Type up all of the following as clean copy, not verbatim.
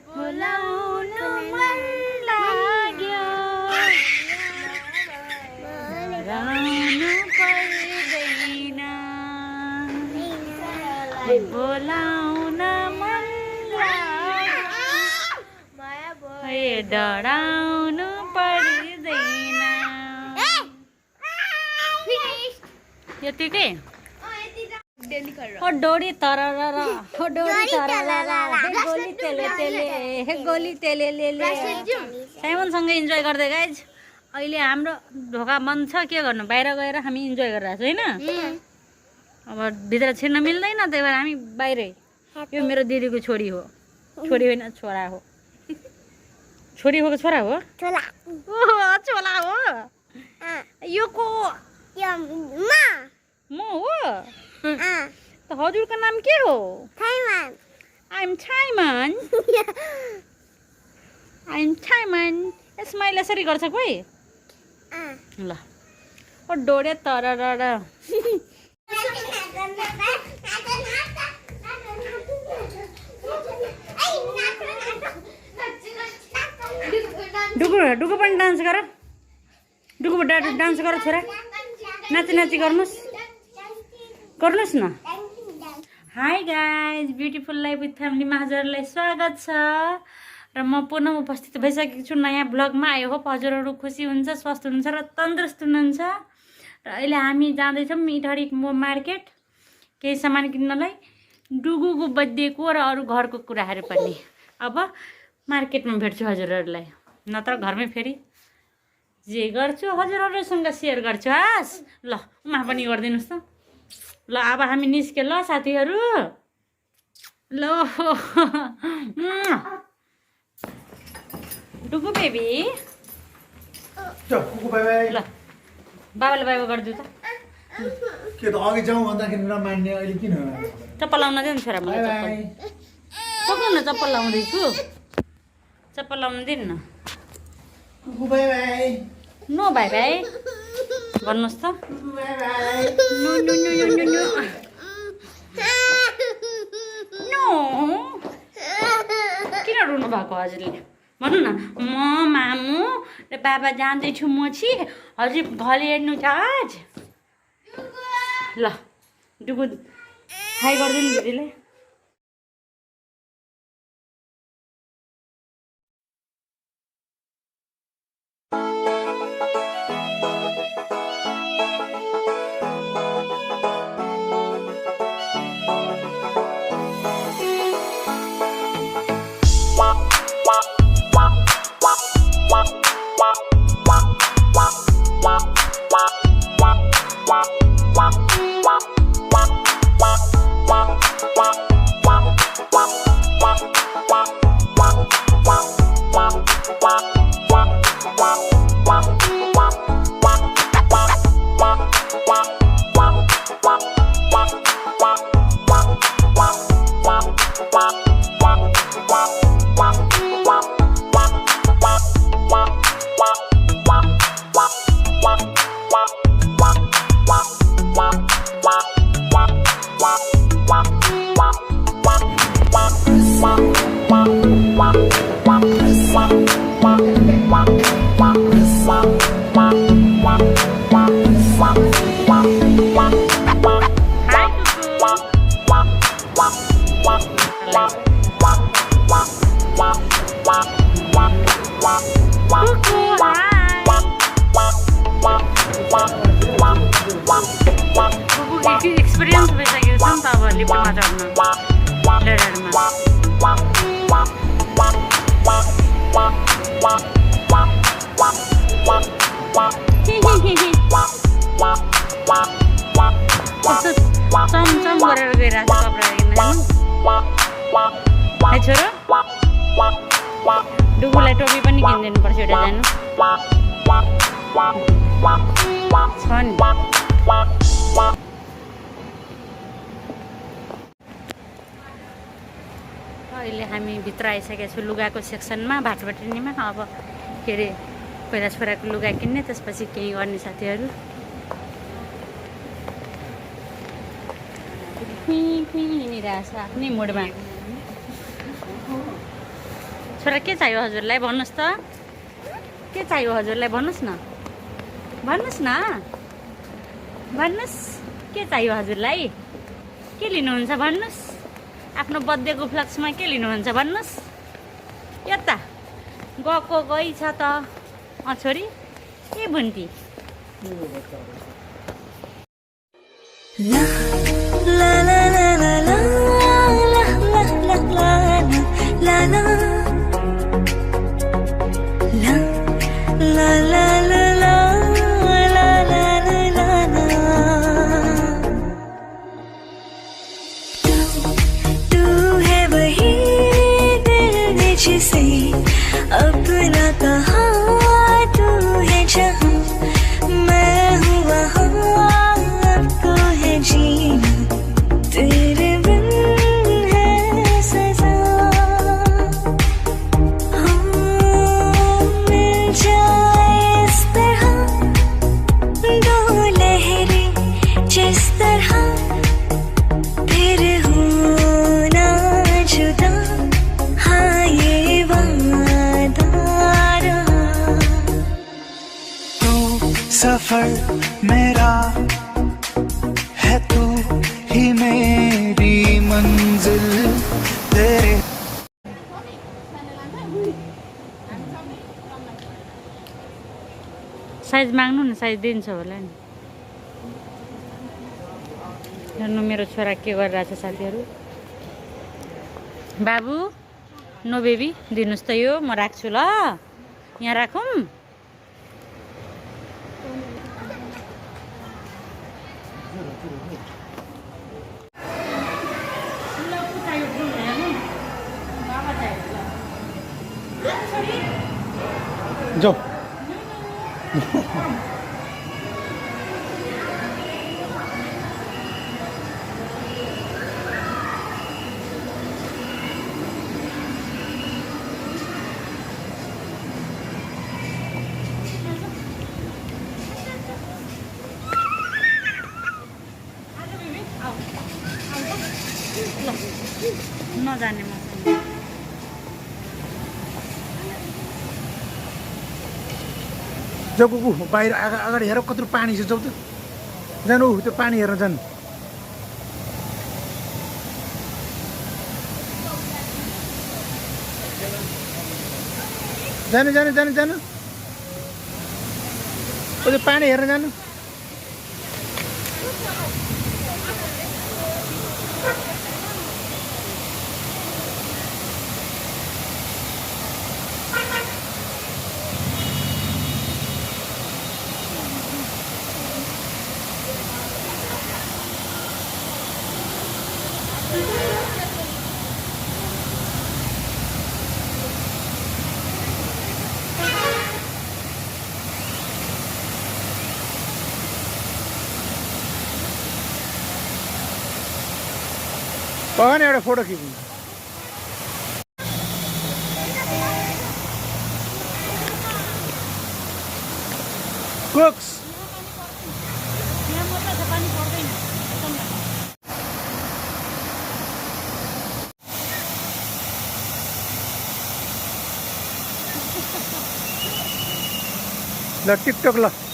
बोलाउनु मन लाग्यो राउनु पर्दैन बोलाउन मन लाग्यो डराउनु पर्दैन यतिकै डोरी तररर डोरी तररर गोली तेले तेले गोली तेले लेले साइमनसँग इन्जोय गर्दै गाइज अहिले हाम्रो ढोका बन्द छ के गर्नु बाहिर गएर हामी इन्जोय गरिरहेको छौँ हैन अब भित्र छिर्न मिल्दैन त्यही भएर हामी बाहिरै यो मेरो दिदीको छोरी हो छोरी होइन छोरा हो छोरी हो कि छोरा हो छोरा ओहो छोरा हो यो को म हो त हजुरको नाम के हो थाइमान आइम थाइमान आइम थाइमान स्माइल यसरी गर्छ कोही ल ओ डोरे तररर डुगु पनि डान्स गर डुगु डान्स गर छोरा नाची नाची गर्नुहोस् न hi guys beautiful life with फ्यामिलीमा हजुरहरूलाई स्वागत छ र म पुनः उपस्थित भइसकेको छु नयाँ ब्लगमा आयो होप हजुरहरू खुसी हुन्छ स्वस्थ हुनुहुन्छ र तन्दुरुस्त हुनुहुन्छ र अहिले हामी जाँदैछौँ इथरी मार्केट केही सामान किन्नलाई डुगुको बर्थडेको र अरू घरको कुराहरू पनि अब मार्केटमा भेट्छु हजुरहरूलाई नत्र घरमै फेरि जे गर्छु हजुरहरूसँग सेयर गर्छु हस् ल उमा पनि गरिदिनुहोस् त ल अब हामी निस्के ल साथीहरू ल डुगु बेबी ल बाबाले बाबा गरिदिउ त के त अघि जाउँ भन्दाखेरि नमान्ने अहिले किन चप्पल लाउन दिनु छोरा मलाई चप्पल न चप्पल लाउँदैछु चप्पल लाउन दिनु न नो बाई बाई भन्नुहोस् त no no no no no no no किन रुनु भएको हजुरले भन्नु न म मामु र बाबा जाँदैछु मोची हजुर घर हेर्नु छ आज ल डुगु हाई गरिदिनु दिदीले एक्सपिरियन्स भइसकेको छ नि त अब लिफ्टमा चढ्न लेडरमा कस्तो चमचम गरेर गइरहेको छ कपडा है छोरो डुगुलाई टोपी पनि किनिदिनु पर्छ एउटा जानु छ नि अहिले हामी भित्र आइसकेका छौँ लुगाको सेक्सनमा भाटबटेनीमा अब के अरे पहिला छोराको लुगा किन्ने त्यसपछि केही गर्ने साथीहरू हिँडिरहेछ आफ्नै मोडमा छोरा के चाहियो हजुरलाई भन्नुहोस् त के चाहियो हजुरलाई भन्नुहोस् न भन्नुहोस् न भन्नुहोस् के चाहियो हजुरलाई के लिनुहुन्छ भन्नुहोस् आफ्नो बर्थडेको फ्लक्समा के लिनुहुन्छ भन्नुहोस् यता गएको गई छ त छोरी के बुन्ती La la la la la la la la la la la la la la la la तू है वही दिल ने जिसे अपना कहा तू है जहाँ मैं हूँ वहाँ अब तो है जीना तेरे बिन है सजा मिल जाए इस तरह दो लहरें जिस तरह फिर होना जुदा हाँ ये वादा रहा तू सफर मेरा है तू ही मेरी मंजिल तेरे साइज माग्नु न साइज दिन्छ होला नि हेर्नु मेरो छोरा के गरिरहेछ साथीहरू बाबु नो बेबी दिनुहोस् त यो म राख्छु ल यहाँ राखौँ जाऊ नजाने मसँग जाऊ कुकु बाहिर अगाडि हेर कत्रो पानी छ जाऊ त जानु त्यो पानी हेर्न जानु जानु जानु जानु जानु त्यो पानी हेर्न जानु पगन एउटा फोटो खिच्नु कुक्स ल टिकटक ल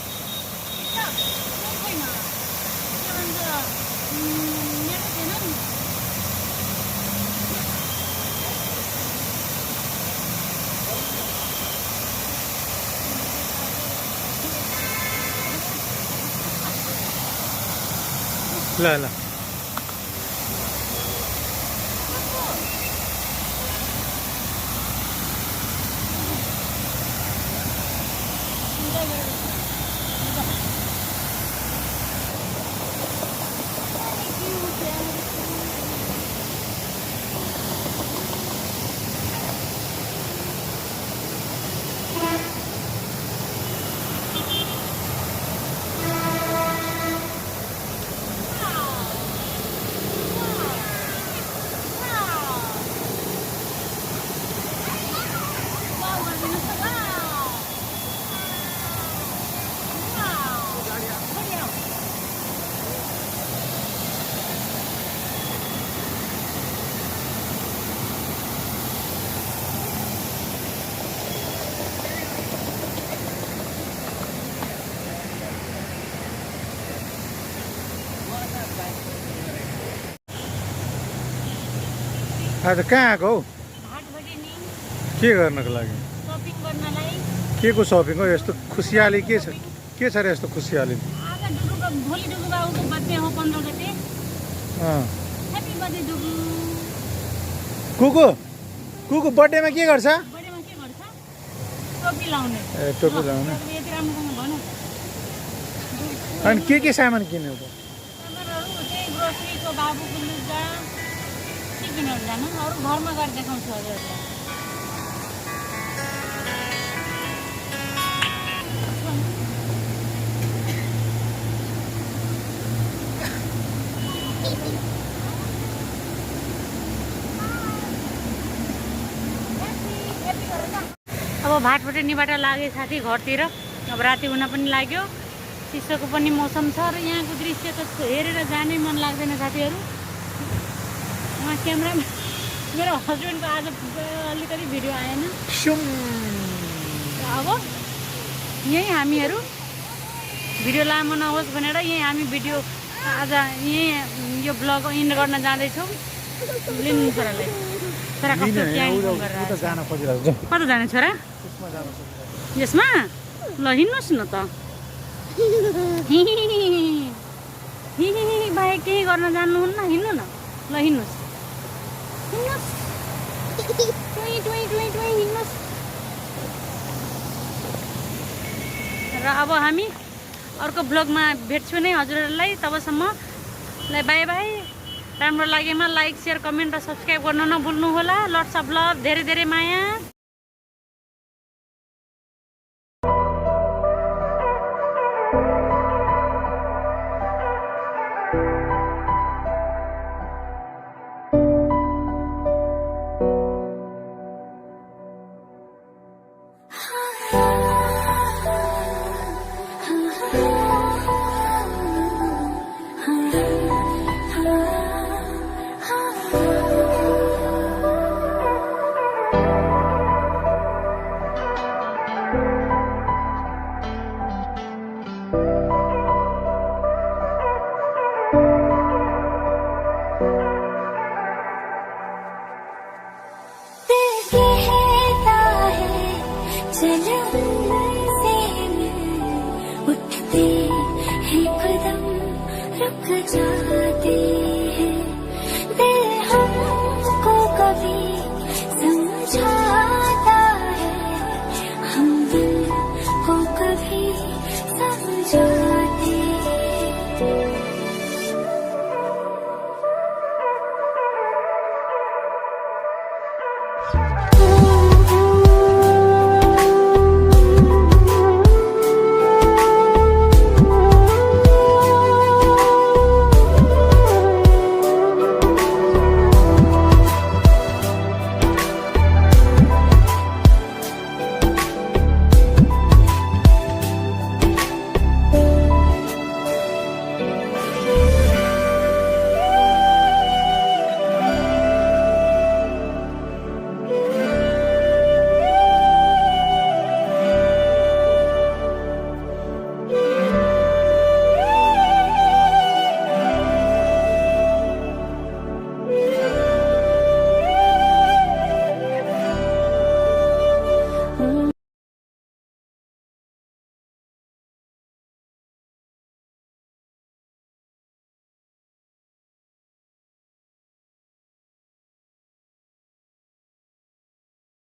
ल ल आज कहाँ आएको हौ भाटभटेनी के गर्नको लागि सपिङ गर्नलाई। के को सपिङ हो यस्तो खुसियाली के छ र यस्तो खुसियाली आज भोलि डुगु बाबुको बर्थडे हो 15 गते। ह्याप्पी बर्थडे डुगु। कुकु बर्थडेमा के गर्छ बर्थडेमा के गर्छ? टोपी लाउने। ए टोपी लाउने यति राम्रोसँग भन। अनि के सामान किन्यौ त सामानहरू त्यही ग्रोसरीको बाबुको लुगा के किनेर जानु अरू घरमा गएर देखाउँछु हजुरहरूलाई। अब भाटभटेनीबाट लागे साथी घरतिर। अब राति हुन पनि लाग्यो, चिसोको पनि मौसम छ र यहाँको दृश्य त हेरेर जानै मन लाग्दैन साथीहरू। उहाँ क्यामेरा मेरो हस्बेन्डको आज अलिकति भिडियो आएन। अब यहीँ हामीहरू भिडियो लामो नहोस् भनेर यहीँ हामी भिडियो आज यहीँ यो ब्लग इन्ड गर्न जाँदैछौँ। लिनु छोरालाई, छोरा कस्तो प्याङ गरेर कता जाने छोरा यसमा? ल हिँड्नुहोस् न त। बाहेक केही गर्न जान्नुहुन्न, हिँड्नु न। ल हिँड्नुहोस् हिँड्नुहोस् हिँड्नुहोस्। र अब हामी अर्को ब्लगमा भेट्छु नै हजुरहरूलाई। तबसम्म ल बाई बाई। राम्रो लागेमा लाइक सेयर कमेन्ट र सब्सक्राइब गर्न नभुल्नु होला। लट्स अफ लभ, धेरै धेरै माया। उठते हैं कदम रुक जा।